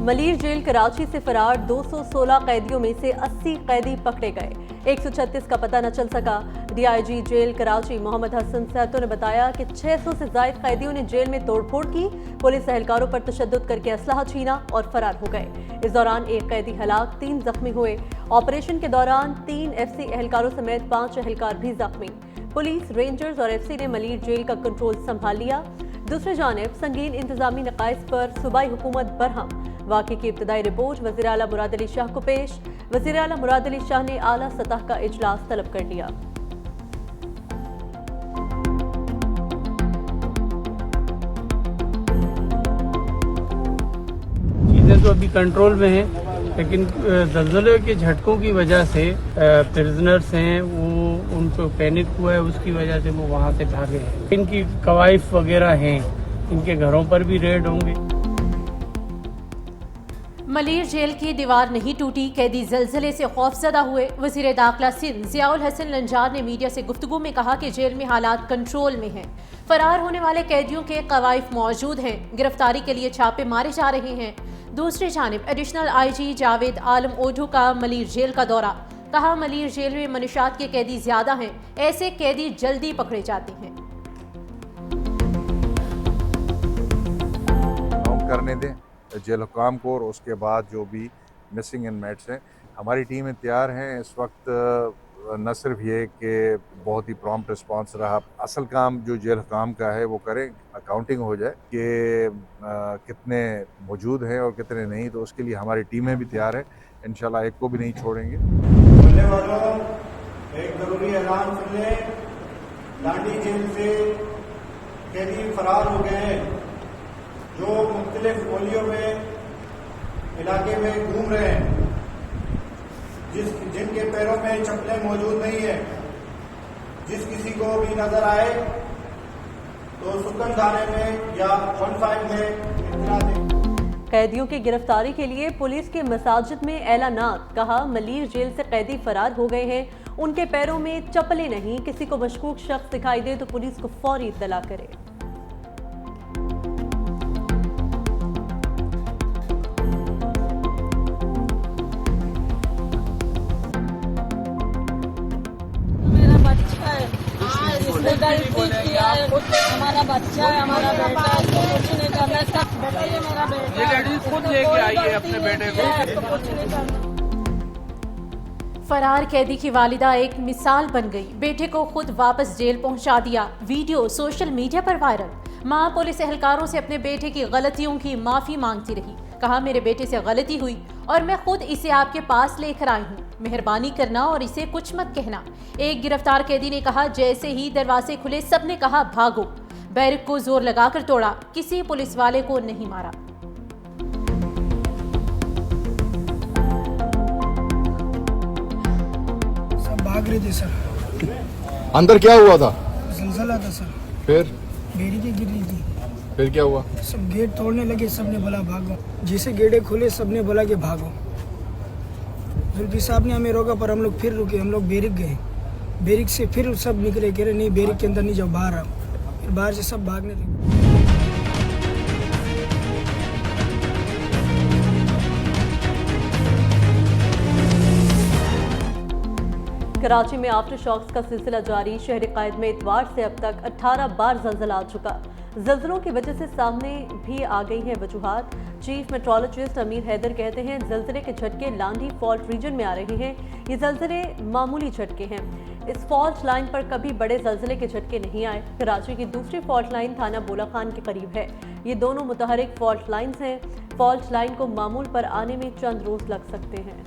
Malir jail Karachi से फरार 216 कैदियों में से 80 कैदी पकड़े गए। 136 का पता न चल सका। डीआईजी जेल कराची मोहम्मद हसन सहतो ने बताया कि 600 से ज्यादा कैदियों ने जेल में तोड़फोड़ की। पुलिस एहलकारों पर तशद्दुद करके असलहा छीना और फरार हो गए। इस दौरान एक कैदी हलाक, 3 जख्मी हुए। ऑपरेशन के दौरान 3 FC एहलकारों समेत 5 एहलकार भी जख्मी। पुलिस, रेंजर्स और FC ने मलीर जेल का कंट्रोल संभाल लिया। दूसरी जानिब संगीन इंतजामी नकाइस पर सूबाई हुकूमत बरहम। वाक़े की इब्तदाई रिपोर्ट वज़ीर आला मुराद अली शाह को पेश। वज़ीर आला मुराद अली शाह ने आला सतह का इजलास तलब कर लिया। चीज़ें तो अभी कंट्रोल में हैं, लेकिन ज़लज़ले के झटकों की वजह से प्रिजनर्स हैं वो उनको पैनिक हुआ है, उसकी वजह से वो वहाँ से भागे हैं। इनकी कवाइफ वगैरह हैं, इनके घरों पर भी रेड होंगे। मलीर जेल की दीवार नहीं टूटी, कैदी जलजले से खौफजदा हुए। वज़ीर दाखिला सिंध ज़ियाउल हसन लंजार ने मीडिया से गुफ्तगू में कहा कि जेल में हालात कंट्रोल में हैं। फरार होने वाले कैदियों के कवाइफ मौजूद हैं। गिरफ्तारी के लिए छापे मारे जा रहे हैं। दूसरी जानिब एडिशनल IG जावेद आलम ओढू का मलीर जेल का दौरा। कहा, मलीर जेल में मनुशात के कैदी ज्यादा हैं, ऐसे कैदी जल्दी पकड़े जाते हैं। करने दें जेल हुकाम को, और उसके बाद जो भी मिसिंग इनमेट्स हैं, हमारी टीमें तैयार हैं। इस वक्त न सिर्फ ये कि बहुत ही प्रॉम्प्ट रिस्पांस रहा, असल काम जो जेल हुकाम का है वो करें, अकाउंटिंग हो जाए कि कितने मौजूद हैं और कितने नहीं, तो उसके लिए हमारी टीमें भी तैयार हैं। इंशाल्लाह एक को भी नहीं छोड़ेंगे। बोलने वालों, एक जरूरी ऐलान सुन लें। लांडी जेल से कैदी फरार हो गए हैं जो मुख्तलिफ गोलियों में इलाके में घूम रहे हैं, जिनके पैरों में चप्पलें मौजूद नहीं है। जिस किसी को भी नजर आए तो सुकन थाने में या 15 में इत्तला दें। कैदियों की गिरफ्तारी के लिए पुलिस के मसाजिद में ऐलानात। कहा, मलीर जेल से कैदी फरार हो गए हैं, उनके पैरों में चप्पलें नहीं। किसी को मशकूक शख्स दिखाई दे तो पुलिस को फौरी इत्तला करे। हमारा बच्चा है, हमारा बेटा है, इसको कुछ नहीं करना। सच बताइए, मेरा बेटा है, खुद लेके आई है अपने बेटे इसको कुछ नहीं करना। फरार कैदी की वालिदा एक मिसाल बन गई। बेटे को खुद वापस जेल पहुंचा दिया। वीडियो सोशल मीडिया पर वायरल। मां पुलिस एहलकारों से अपने बेटे की गलतियों की माफी मांगती रही। कहा, मेरे बेटे से गलती हुई और मैं खुद इसे आपके पास लेकर आई हूँ। मेहरबानी करना और इसे कुछ मत कहना। एक गिरफ्तार कैदी ने कहा, जैसे ही दरवाजे खुले सबने कहा भागो। बैरिक को जोर लगाकर तोड़ा, किसी पुलिस वाले को नहीं मारा। सब भाग रहे थे सर। अंदर क्या हुआ था? जलजला था सर। फिर बेड़ी की गिर रही थी। फिर क्या हुआ? सब गेट तोड़ने लगे, सबने बोला भागो। जैसे गेटे खुले सबने बोला कि भागो। जुल्फी साहब ने हमें रोका, पर हम लोग फिर रुके। हम लोग बैरिक गए। बैरिक से फिर सब निकले, कह रहे नहीं बैरिक के अंदर नहीं जाओ, बाहर आओ। फिर बाहर से सब भागने लगे। कराची में आफ्टर शॉक्स का सिलसिला जारी। शहर कायद में इतवार से अब तक 18 बार जलजला आ चुका। जलजलों की वजह से सामने भी आ गई हैं वजूहात। चीफ मेट्रोलॉजिस्ट अमीर हैदर कहते हैं, जलजले के झटके लांडी फॉल्ट रीजन में आ रहे हैं। ये जलजले मामूली झटके हैं। इस फॉल्ट लाइन पर कभी बड़े जलजले के झटके नहीं आए। कराची की दूसरी फॉल्ट लाइन थाना बोला खान के करीब है। ये दोनों मुतहरिक फॉल्ट लाइन्स हैं। फॉल्ट लाइन को मामूल पर आने में चंद रोज लग सकते हैं।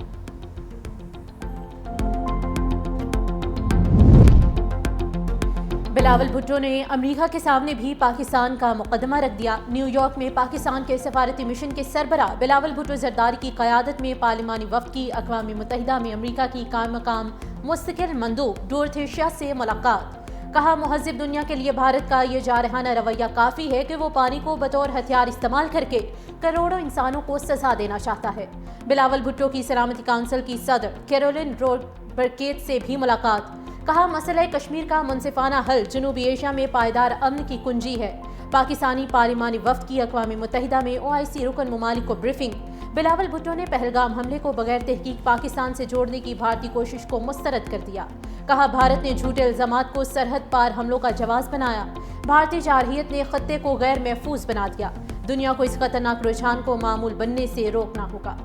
बिलावल भुट्टो ने अमेरिका के सामने भी पाकिस्तान का मुकदमा रख दिया। न्यूयॉर्क में पाकिस्तान के सफारती मिशन के सरबराह बिलावल भुट्टो जरदारी की क़यादत में पार्लिमानी वफ़द की अक़वाम मुत्तहिदा में अमेरिका की मकाम मुस्तकिल मंदूब डोरथेशिया से मुलाकात। कहा, मुहज़्ज़िब दुनिया के लिए भारत का ये जारहाना रवैया काफ़ी है कि वो पानी को बतौर हथियार इस्तेमाल करके करोड़ों इंसानों को सजा देना चाहता है। बिलावल भुट्टो की सलामती काउंसिल की सदर कैरोलिन रोबर्केट से भी मुलाकात। कहा, मसला कश्मीर का मुनसिफाना हल जनूबी एशिया में पायदार अमन की कुंजी है। पाकिस्तानी पार्लिमानी वफ्द की अक़वाम मुत्तहिदा में OIC रुकन ममालिक को ब्रीफिंग। बिलावल भुट्टो ने पहलगाम हमले को बगैर तहकीक पाकिस्तान से जोड़ने की भारतीय कोशिश को मुस्तरद कर दिया। कहा, भारत ने झूठे इल्जामात को सरहद पार हमलों का जवाब बनाया। भारतीय जारहियत ने खत्ते को गैर महफूज बना दिया। दुनिया को इस खतरनाक रुझान को मामूल बनने से रोकना होगा।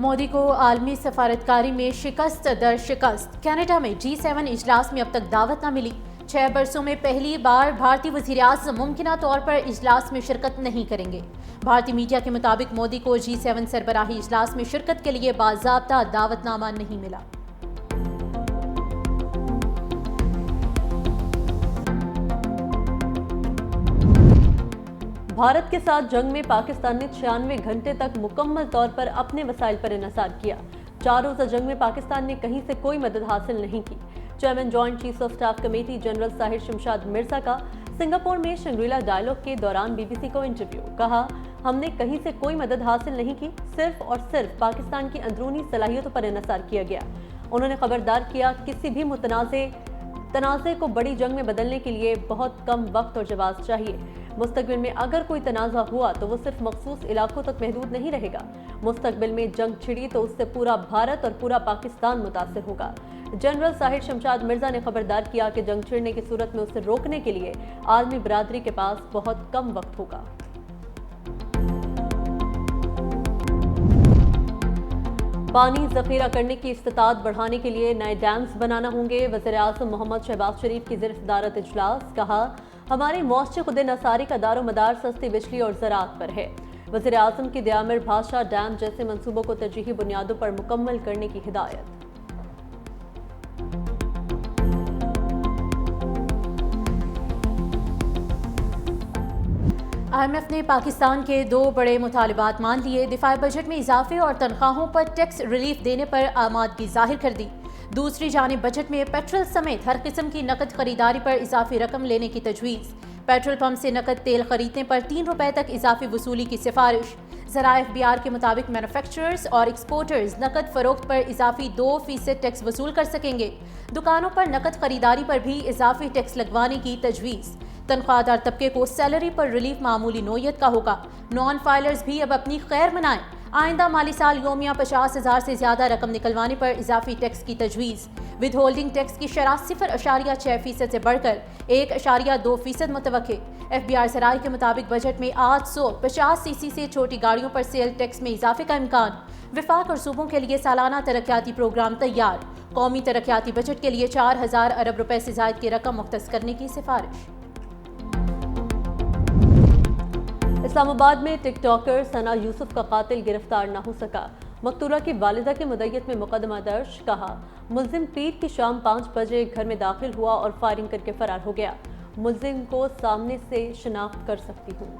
मोदी को आलमी सफारतकारी में शिकस्त दर शिकस्त। कनाडा में G7 इजलास में अब तक दावत न मिली। 6 बरसों में पहली बार भारतीय वज़ीर-ए-आज़म मुमकिना तौर पर इजलास में शिरकत नहीं करेंगे। भारतीय मीडिया के मुताबिक मोदी को G7 सरबराही इजलास में शिरकत के लिए बाज़ाब्ता दावतनामा नहीं मिला। भारत के साथ जंग में पाकिस्तान ने 96 घंटे तक मुकम्मल तौर पर अपने वसाइल पर इन्हिसार किया। 4 रोज़ा जंग में पाकिस्तान ने कहीं से कोई मदद हासिल नहीं की। Chairman joint chiefs of staff committee general Sahir Shamshad Mirza का सिंगापुर में शंग्रीला डायलॉग के दौरान BBC को इंटरव्यू। कहा, हमने कहीं से कोई मदद हासिल नहीं की, सिर्फ और सिर्फ पाकिस्तान की अंदरूनी सलाहियतों पर इन्हिसार किया गया। उन्होंने खबरदार किया, किसी भी तनाज़े को बड़ी जंग में बदलने के लिए बहुत कम वक्त और जवाब चाहिए। मुस्तकबिल में अगर कोई तनाज़ा हुआ तो वो सिर्फ मखसूस इलाकों तक महदूद नहीं रहेगा। मुस्तकबिल में जंग छिड़ी तो उससे पूरा भारत और पूरा पाकिस्तान मुतासिर होगा। जनरल साहिर शमशाद मिर्जा ने खबरदार किया कि जंग छिड़ने की सूरत में उसे रोकने के लिए आलमी बरादरी के पास बहुत कम वक्त होगा। पानी जखीरा करने की इस्तिताअत बढ़ाने के लिए नए डैम्स बनाना होंगे। वज़ीर-ए-आज़म मोहम्मद शहबाज शरीफ की ज़ेर सदारत इजलास। कहा, हमारे मुआशरे खुद-ए-नसारी का दारोमदार सस्ती बिजली और ज़राअत पर है। वज़ीर-ए-आज़म की दयामिर भाषा डैम जैसे मंसूबों को तरजीही बुनियादों पर मुकम्मल करने की हिदायत। IMF ने पाकिस्तान के 2 बड़े मुतालिबात मान लिए। दिफाई बजट में इजाफे और तनख्वाहों पर टैक्स रिलीफ देने पर आमादगी जाहिर कर दी। दूसरी जानिब बजट में पेट्रोल समेत हर किस्म की नकद खरीदारी पर इजाफी रकम लेने की तजवीज़। पेट्रोल पंप से नकद तेल खरीदने पर 3 रुपए तक इजाफी वसूली की सिफारिश। ज़रा FBR के मुताबिक मैन्युफैक्चरर्स और एक्सपोर्टर्स नकद फरोख्त पर इजाफी 2% टैक्स वसूल कर सकेंगे। दुकानों पर नकद खरीदारी पर भी इजाफी टैक्स लगवाने की तजवीज़। तनख्वाहदार तबके को सैलरी पर रिलीफ मामूली नौयत का होगा। नॉन फाइलर्स भी अब अपनी खैर मनाएं। आइंदा माली साल योमिया 50,000 से ज्यादा रकम निकलवाने पर इजाफी टैक्स की तजवीज़। विद होल्डिंग टैक्स की शरह 0.6% से बढ़कर 1.2% मुतवक्के। FBR ज़राए के मुताबिक बजट में 850 cc से छोटी गाड़ियों पर सेल टैक्स में इजाफे का इम्कान। विफाक और सूबों के लिए सालाना तरक्याती प्रोग्राम तैयार। कौमी तरक्याती बजट के लिए 4,000 अरब रुपए से जायद की रकम मुख्तस करने की सिफारिश। इस्लामाबाद में टिकटॉकर सना यूसुफ का कातिल गिरफ्तार न हो सका। मकतूला की वालिदा की मुद्दत में मुकदमा दर्ज। कहा, मुल्जिम पीर की शाम 5 बजे घर में दाखिल हुआ और फायरिंग करके फरार हो गया। मुल्जिम को सामने से शिनाख्त कर सकती हूँ।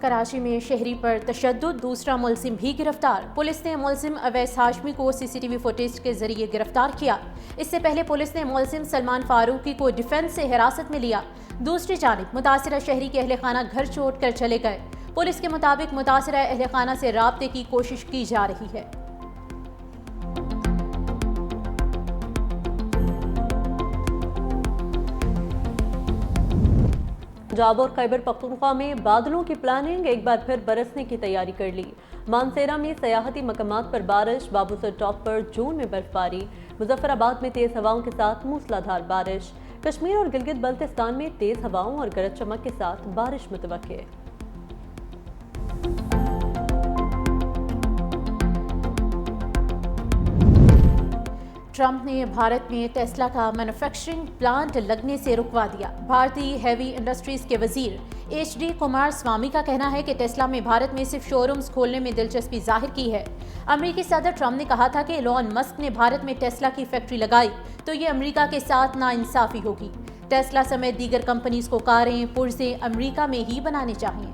कराची में शहरी पर तशद्दुद, दूसरा मुल्जिम भी गिरफ्तार। पुलिस ने मुल्जिम अवैस हाशमी को CCTV फुटेज के जरिए गिरफ्तार किया। इससे पहले पुलिस ने मुल्जिम सलमान फारूकी को डिफेंस से हिरासत में लिया। दूसरी जानिब मुतासिरा शहरी के अहले खाना घर छोड़ कर चले गए। पुलिस के मुताबिक मुतासिरा अहले खाना से राब्ते की कोशिश की जा रही है। पंजाब और खैबर पख्तूनख्वा में बादलों की प्लानिंग एक बार फिर बरसने की तैयारी कर ली। मानसेरा में सयाहती मकामात पर बारिश, बाबूसर टॉप पर जून में बर्फबारी, मुजफ्फराबाद में तेज हवाओं के साथ मूसलाधार बारिश, कश्मीर और गिलगित बल्तिस्तान में तेज हवाओं और गरज चमक के साथ बारिश मुतवक्के। ट्रंप ने भारत में टेस्ला का मैन्युफैक्चरिंग प्लांट लगने से रुकवा दिया। भारतीय हैवी इंडस्ट्रीज के वजीर HD कुमार स्वामी का कहना है कि टेस्ला में भारत में सिर्फ शोरूम्स खोलने में दिलचस्पी जाहिर की है। अमेरिकी सदर ट्रंप ने कहा था कि एलोन मस्क ने भारत में टेस्ला की फैक्ट्री लगाई तो ये अमेरिका के साथ नाइंसाफी होगी। टेस्ला समेत दीगर कंपनीज को कारें, पुर्जे अमेरिका में ही बनाने चाहिए।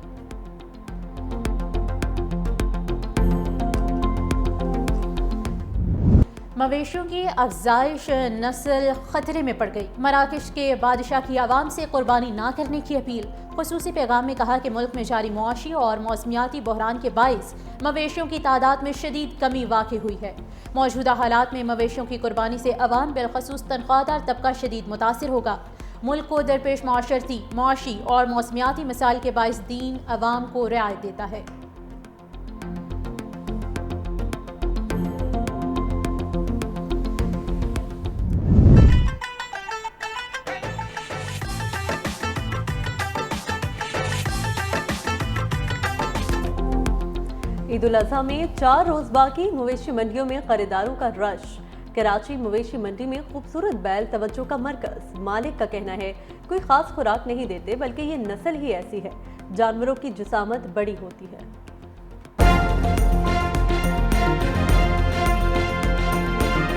मवेशियों की अफजाइश नस्ल खतरे में पड़ गई। मराकश के बादशाह की आवाम से कुर्बानी ना करने की अपील। खुसूसी पैगाम में कहा कि मुल्क में जारी मुआशी और मौसमियाती बहरान के बाइस मवेशियों की तादाद में शदीद कमी वाक़ई हुई है। मौजूदा हालात में मवेशियों की कुर्बानी से अवाम बिलखसूस तनख्वाहदार तबका शदीद मुतासिर होगा। मुल्क को दरपेश माशरती, मुआशी और मौसमियाती मसाइल के बाइस दीन अवाम को रियायत देता है। ईद उल अजहा में 4 रोज बाकी मवेशी मंडियों में खरीदारों का रश। कराची मवेशी मंडी में खूबसूरत बैल तवज्जो का मरकज। मालिक का कहना है कोई खास खुराक नहीं देते, बल्कि ये नस्ल ही ऐसी है, जानवरों की जिसामत बड़ी होती है।